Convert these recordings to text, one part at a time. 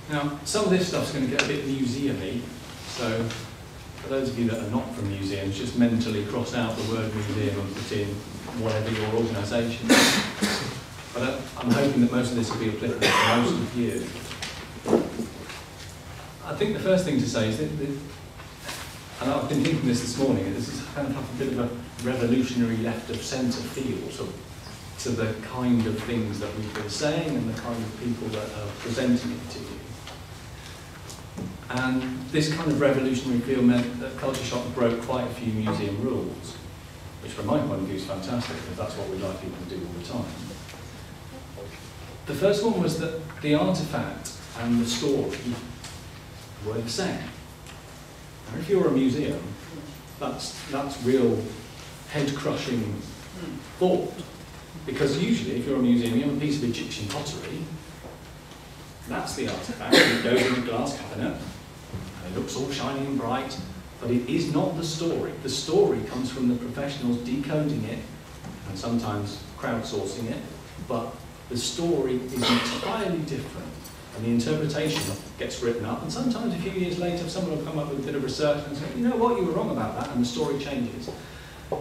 Now, some of this stuff's going to get a bit museum-y, so for those of you that are not from museums, just mentally cross out the word museum and put in whatever your organisation is. But I'm hoping that most of this will be applicable to most of you. I think the first thing to say is that, and I've been thinking this morning, this is kind of a bit of a revolutionary left-of-centre feel to the kind of things that we've been saying and the kind of people that are presenting it to you. And this kind of revolutionary feel meant that Culture Shock broke quite a few museum rules, which from my point of view is fantastic, because that's what we'd like people to do all the time. The first one was that the artefact and the story were the same. Now, if you're a museum, that's real head-crushing thought. Because usually, if you're a museum, you have a piece of Egyptian pottery. That's the artefact. It goes in a glass cabinet, and it looks all shiny and bright. But it is not the story. The story comes from the professionals decoding it, and sometimes crowdsourcing it. But the story is entirely different. And the interpretation gets written up, and sometimes a few years later someone will come up with a bit of research and say, you know what, you were wrong about that, and the story changes.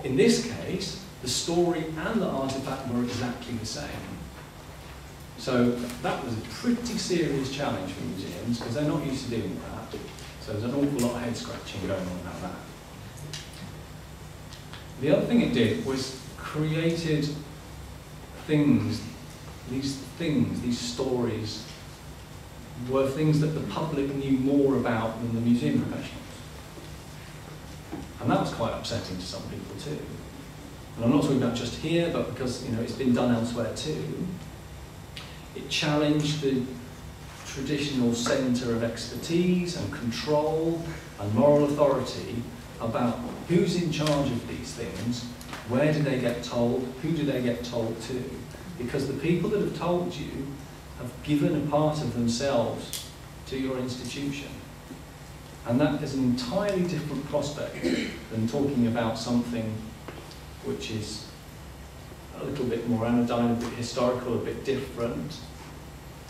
In this case, the story and the artefact were exactly the same. So that was a pretty serious challenge for museums, because they're not used to dealing with that. So there's an awful lot of head scratching going on about that. The other thing it did was created things, these stories, were things that the public knew more about than the museum professionals. And that was quite upsetting to some people too. And I'm not talking about just here, but because it's been done elsewhere too. It challenged the traditional centre of expertise and control and moral authority about who's in charge of these things, where do they get told, who do they get told to. Because the people that have told you have given a part of themselves to your institution. And that is an entirely different prospect than talking about something which is a little bit more anodyne, a bit historical, a bit different,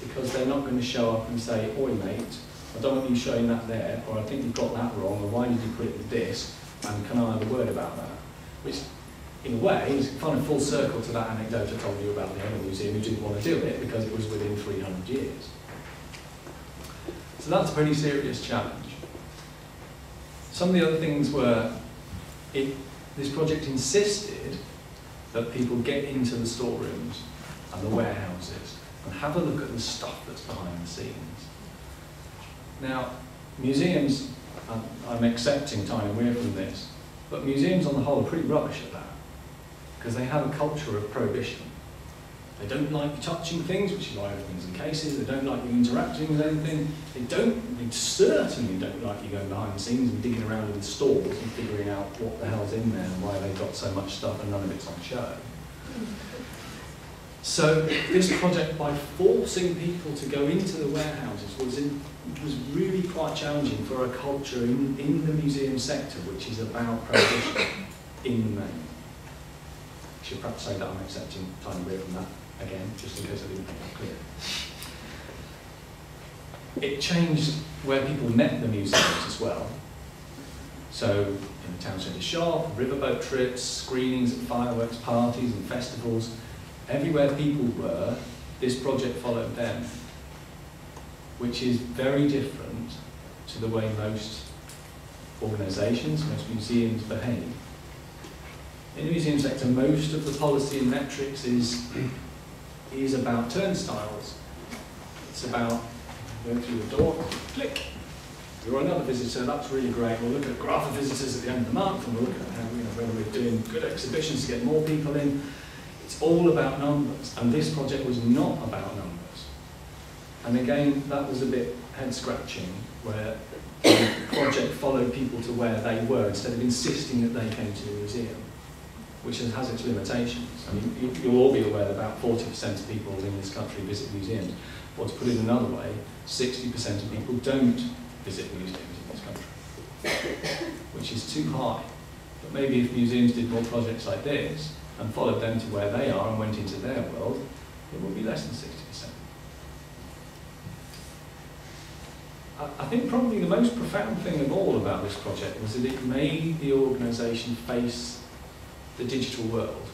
because they're not going to show up and say, oi mate, I don't want you showing that there, or I think you've got that wrong, or why did you put it with this, and can I have a word about that? Which, in a way, is kind of full circle to that anecdote I told you about the other museum who didn't want to do it because it was within 300 years. So that's a pretty serious challenge. Some of the other things were, this project insisted that people get into the storerooms and the warehouses and have a look at the stuff that's behind the scenes. Now, museums, I'm accepting Tyne and Weir from this, but museums on the whole are pretty rubbish at that, because they have a culture of prohibition. They don't like you touching things, which is why everything's in cases. They don't like you interacting with anything. They certainly don't like you going behind the scenes and digging around in the stores and figuring out what the hell's in there and why they've got so much stuff and none of it's on show. So this project, by forcing people to go into the warehouses, was really quite challenging for a culture in the museum sector, which is about prohibition in the main. I should perhaps say that I'm accepting Tyne and Weir from that again, just in case I didn't make that clear. It changed where people met the museums as well. So in the town centre shop, riverboat trips, screenings at fireworks parties and festivals, everywhere people were, this project followed them, which is very different to the way most organisations, most museums behave. In the museum sector, most of the policy and metrics is about turnstiles. It's about going through the door, click. You're another visitor, that's really great. We'll look at a graph of visitors at the end of the month, and we'll look at how, whether we're doing good exhibitions to get more people in. It's all about numbers, and this project was not about numbers. And again, that was a bit head-scratching, where the project followed people to where they were, instead of insisting that they came to the museum, which has its limitations. I mean, you'll all be aware that about 40% of people in this country visit museums. Or to put it another way, 60% of people don't visit museums in this country, which is too high. But maybe if museums did more projects like this and followed them to where they are and went into their world, it would be less than 60%. I think probably the most profound thing of all about this project was that it made the organisation face the digital world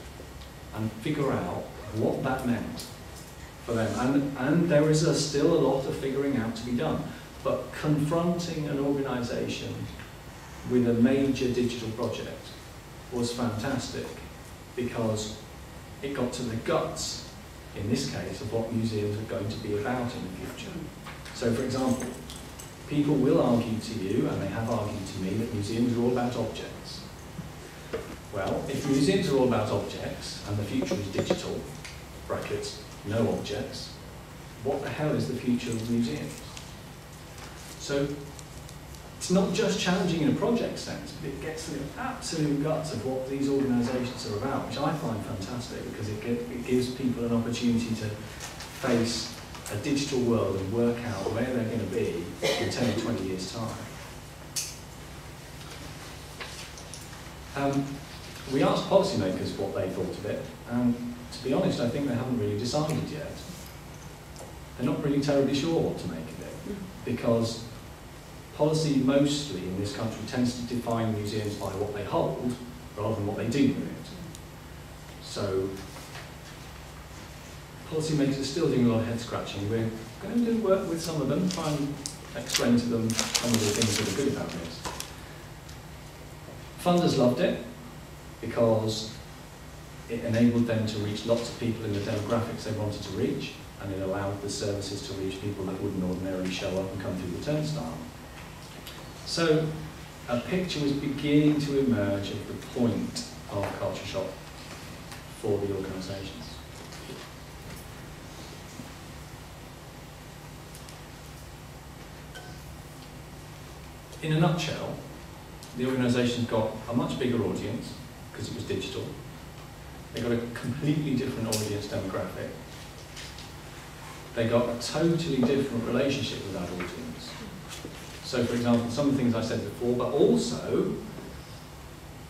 and figure out what that meant for them. And there is still a lot of figuring out to be done. But confronting an organisation with a major digital project was fantastic because it got to the guts, in this case, of what museums are going to be about in the future. So, for example, people will argue to you, and they have argued to me, that museums are all about objects. Well, if museums are all about objects, and the future is digital, brackets, no objects, what the hell is the future of museums? So, it's not just challenging in a project sense, but it gets to the absolute guts of what these organisations are about, which I find fantastic because it gives people an opportunity to face a digital world and work out where they're going to be in 10 or 20 years' time. We asked policymakers what they thought of it, and to be honest, I think they haven't really decided yet. They're not really terribly sure what to make of it, because policy mostly in this country tends to define museums by what they hold rather than what they do with it. So policymakers are still doing a lot of head scratching. We're going to work with some of them, try and explain to them some of the things that are good about this. Funders loved it because it enabled them to reach lots of people in the demographics they wanted to reach, and it allowed the services to reach people that wouldn't ordinarily show up and come through the turnstile. So a picture was beginning to emerge of the point of culture shock for the organisations. In a nutshell, the organisations got a much bigger audience because it was digital. They got a completely different audience demographic. They got a totally different relationship with that audience. So, for example, some of the things I said before, but also,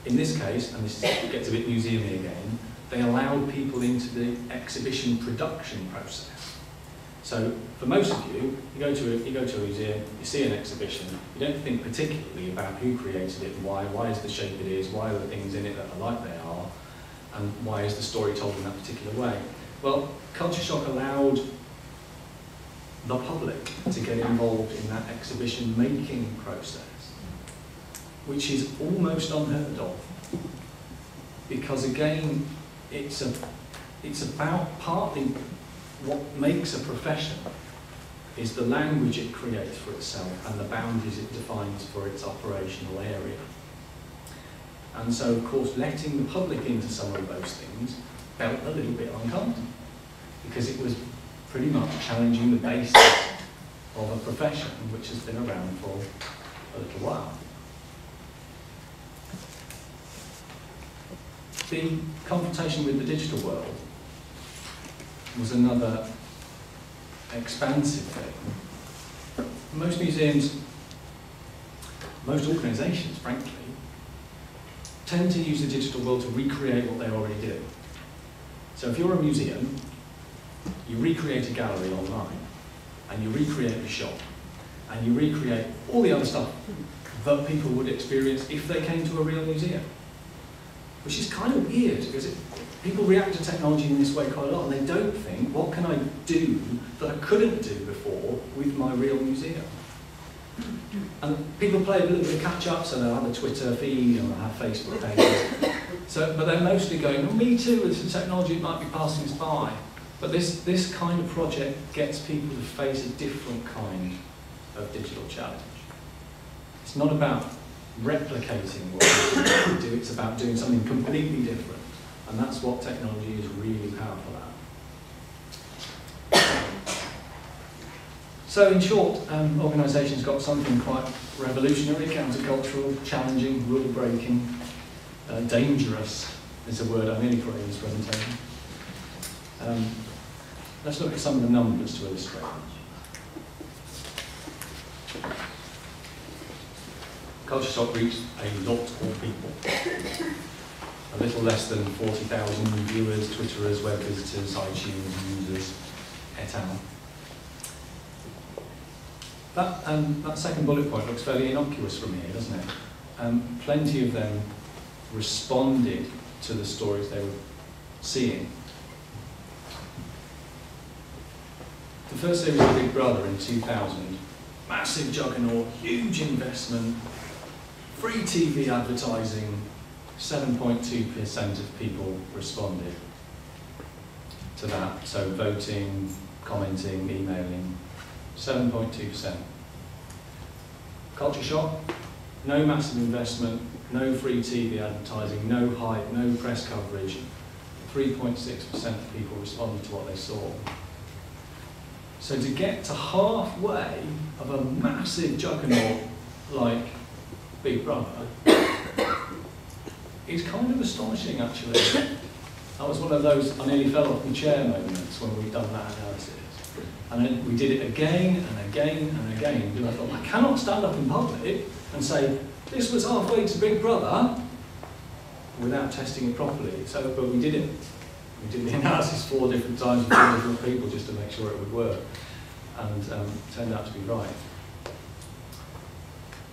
in this case, and this gets a bit museumy again, they allowed people into the exhibition production process. So, for most of you, you go to a museum, you see an exhibition, you don't think particularly about who created it and why is the shape it is, why are the things in it that are like they are, and why is the story told in that particular way. Well, Culture Shock allowed the public to get involved in that exhibition making process, which is almost unheard of. Because again, it's about partly what makes a profession is the language it creates for itself and the boundaries it defines for its operational area. And so, of course, letting the public into some of those things felt a little bit uncomfortable because it was pretty much challenging the basis of a profession which has been around for a little while. The confrontation with the digital world was another expansive thing. Most museums, most organisations, frankly, tend to use the digital world to recreate what they already do. So if you're a museum, you recreate a gallery online, and you recreate the shop, and you recreate all the other stuff that people would experience if they came to a real museum. Which is kind of weird, because people react to technology in this way quite a lot, and they don't think, what can I do that I couldn't do before with my real museum? And people play a little bit of catch up, so they'll have a Twitter feed, or they'll have Facebook pages. But they're mostly going, well, me too, it's a technology that might be passing us by. But this kind of project gets people to face a different kind of digital challenge. It's not about replicating what we do, it's about doing something completely different. And that's what technology is really powerful at. So in short, organisations got something quite revolutionary, countercultural, challenging, rule-breaking, dangerous is a word I nearly put in this presentation. Let's look at some of the numbers to illustrate. Culture Shock reached a lot of people. A little less than 40,000 viewers, Twitterers, web visitors, iTunes users, et al. That second bullet point looks fairly innocuous from here, doesn't it? Plenty of them responded to the stories they were seeing. The first series of Big Brother in 2000, massive juggernaut, huge investment, free TV advertising, 7.2% of people responded to that. So voting, commenting, emailing, 7.2%. Culture shock, no massive investment, no free TV advertising, no hype, no press coverage. 3.6% of people responded to what they saw. So to get to halfway of a massive juggernaut like Big Brother is kind of astonishing, actually. That was one of those I nearly fell off my chair moments when we'd done that analysis. And then we did it again and again and again. And I thought, I cannot stand up in public and say, this was halfway to Big Brother, without testing it properly. So, but we did it. We did the analysis 4 different times with 4 different people just to make sure it would work. And turned out to be right.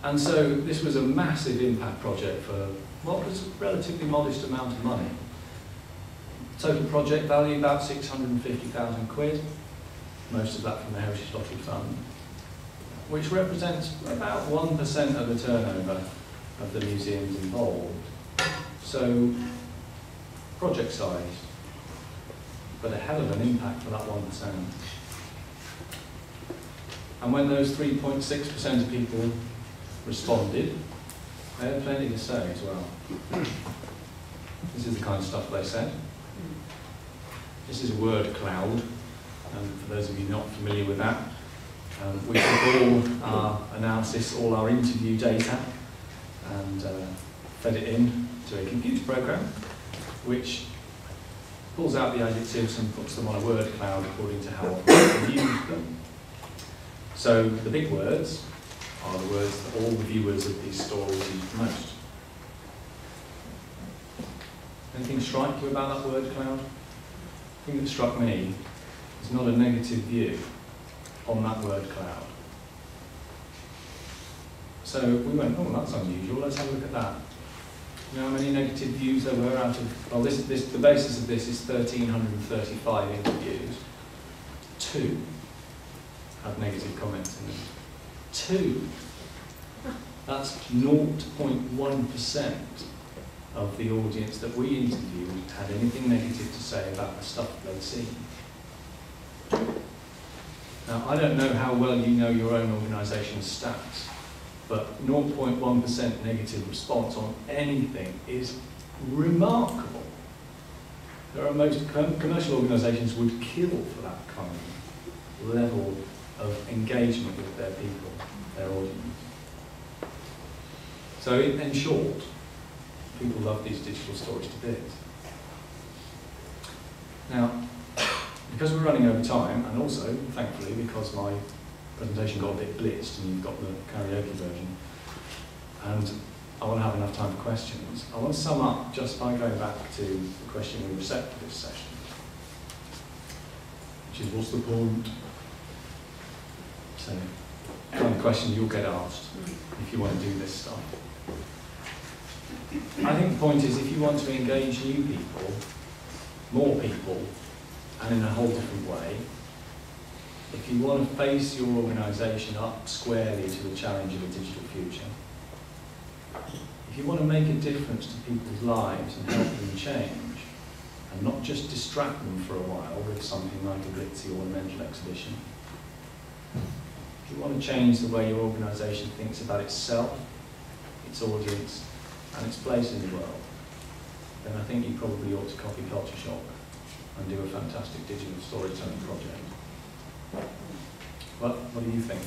And so this was a massive impact project for what was a relatively modest amount of money. Total project value about 650,000 quid, most of that from the Heritage Lottery Fund, which represents about 1% of the turnover of the museums involved. So, project size, but a hell of an impact for that 1%. And when those 3.6% of people responded, they had plenty to say as well. This is the kind of stuff they said. This is a word cloud, and for those of you not familiar with that, we took all our analysis, all our interview data, and fed it in to a computer program, which pulls out the adjectives and puts them on a word cloud according to how often we use them. So the big words are the words that all the viewers of these stories use most. Anything strike you about that word cloud? The thing that struck me is not a negative view on that word cloud. So we went, oh, that's unusual, let's have a look at that. You know how many negative views there were out of, well, the basis of this is 1,335 interviews. 2 had negative comments in them. 2. That's 0.1% of the audience that we interviewed had anything negative to say about the stuff that they'd seen. Now, I don't know how well you know your own organisation's stats, but 0.1% negative response on anything is remarkable. There are most commercial organisations would kill for that kind of level of engagement with their people, their audience. So in short, people love these digital stories to bits. Now, because we're running over time, and also, thankfully, because my presentation got a bit blitzed and you've got the karaoke version, and I want to have enough time for questions, I want to sum up just by going back to the question we were set for this session, which is, what's the point? So, the kind of question you'll get asked if you want to do this stuff. I think the point is, if you want to engage new people, more people, and in a whole different way, if you want to face your organisation up squarely to the challenge of a digital future, if you want to make a difference to people's lives and help them change, and not just distract them for a while with something like a glitzy ornamental exhibition, if you want to change the way your organisation thinks about itself, its audience, and its place in the world, then I think you probably ought to copy Culture Shock and do a fantastic digital storytelling project. Well, what do you think?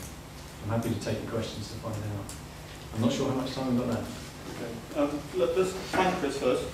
I'm happy to take your questions to find out. I'm not sure how much time we've got left. Okay. Let's thank Chris first.